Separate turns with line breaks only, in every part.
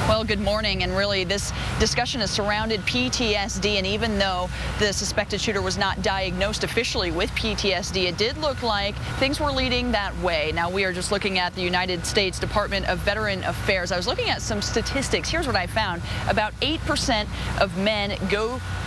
Well, good morning. And really, this discussion has surrounded PTSD. And even though the suspected shooter was not diagnosed officially with PTSD, it did look like things were leading that way. Now, we are just looking at the United States Department of Veteran Affairs. I was looking at some statistics. Here's what I found. About 8% of men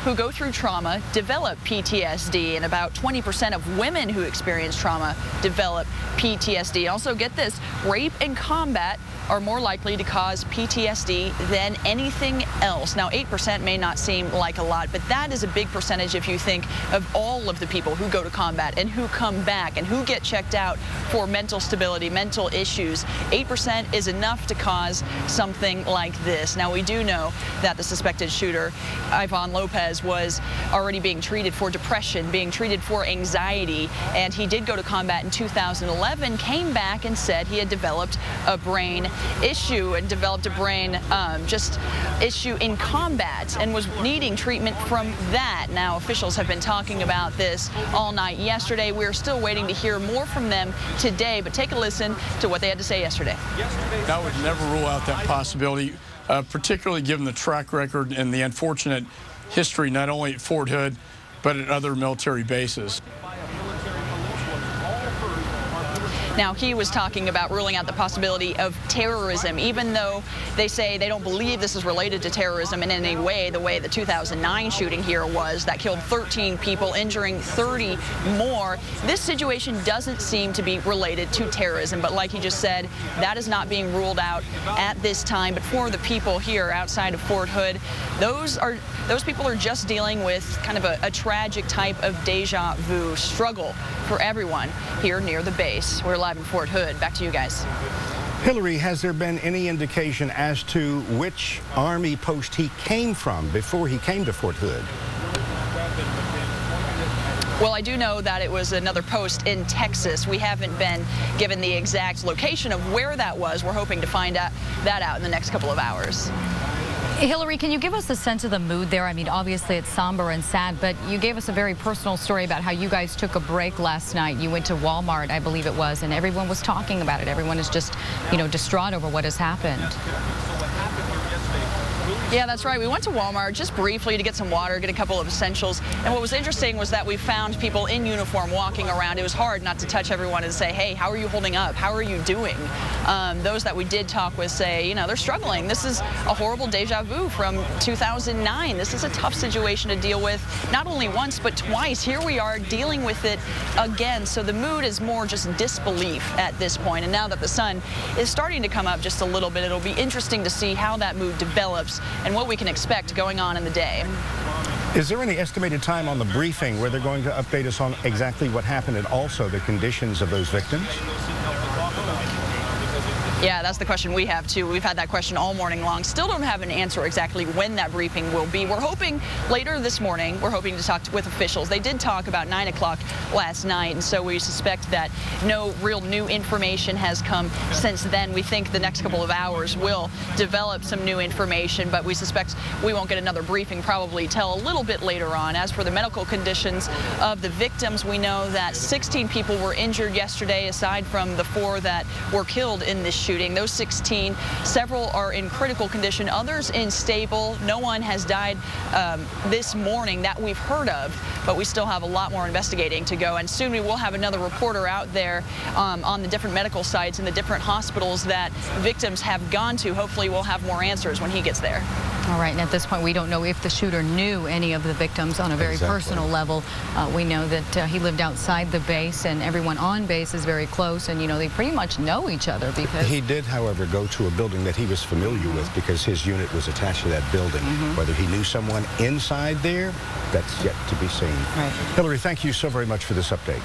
who go through trauma develop PTSD, and about 20% of women who experience trauma develop PTSD. Also, get this, rape and combat are more likely to cause PTSD than anything else. Now, 8% may not seem like a lot, but that is a big percentage if you think of all of the people who go to combat and who come back and who get checked out for mental stability, mental issues. 8% is enough to cause something like this. Now, we do know that the suspected shooter, Ivan Lopez, was already being treated for depression, being treated for anxiety, and he did go to combat in 2011, came back and said he had developed a brain issue and developed a brain issue in combat and was needing treatment from that. Now, officials have been talking about this all night yesterday. We're still waiting to hear more from them today, but take a listen to what they had to say yesterday.
I would never rule out that possibility, particularly given the track record and the unfortunate history not only at Fort Hood, but at other military bases.
Now, he was talking about ruling out the possibility of terrorism, even though they say they don't believe this is related to terrorism in any way, the way the 2009 shooting here was that killed 13 people, injuring 30 more. This situation doesn't seem to be related to terrorism, but like he just said, that is not being ruled out at this time. But for the people here outside of Fort Hood, those people are just dealing with kind of a tragic type of deja vu struggle for everyone here near the base. We're live in Fort Hood. Back to you guys.
Hillary, has there been any indication as to which Army post he came from before he came to Fort Hood?
Well, I do know that it was another post in Texas. We haven't been given the exact location of where that was. We're hoping to find that out in the next couple of hours.
Hillary, can you give us a sense of the mood there? I mean, obviously it's somber and sad, but you gave us a very personal story about how you guys took a break last night. You went to Walmart, I believe it was, and everyone was talking about it. Everyone is just, distraught over what has happened.
Yeah, that's right. We went to Walmart just briefly to get some water, get a couple of essentials. And what was interesting was that we found people in uniform walking around. It was hard not to touch everyone and say, hey, how are you holding up? How are you doing? Those that we did talk with say, they're struggling. This is a horrible deja vu from 2009. This is a tough situation to deal with, not only once, but twice. Here we are dealing with it again. So the mood is more just disbelief at this point. And now that the sun is starting to come up just a little bit, it'll be interesting to see how that mood develops and what we can expect going on in the day.
Is there any estimated time on the briefing where they're going to update us on exactly what happened and also the conditions of those victims?
Yeah, that's the question we have, too. We've had that question all morning long. Still don't have an answer exactly when that briefing will be. We're hoping later this morning, we're hoping to talk with officials. They did talk about 9 o'clock last night, and so we suspect that no real new information has come since then. We think the next couple of hours will develop some new information, but we suspect we won't get another briefing probably till a little bit later on. As for the medical conditions of the victims, we know that 16 people were injured yesterday, aside from the 4 that were killed in this shooting. Those 16, several are in critical condition, others in stable. No one has died this morning that we've heard of, but we still have a lot more investigating to go. And soon we will have another reporter out there on the different medical sites and the different hospitals that victims have gone to. Hopefully we'll have more answers when he gets there.
All right, and at this point, we don't know if the shooter knew any of the victims on a very personal level. We know that he lived outside the base, and everyone on base is very close, and, they pretty much know each other because...
He did, however, go to a building that he was familiar with because his unit was attached to that building. Whether he knew someone inside there, that's yet to be seen.
Right.
Hillary, thank you so very much for this update.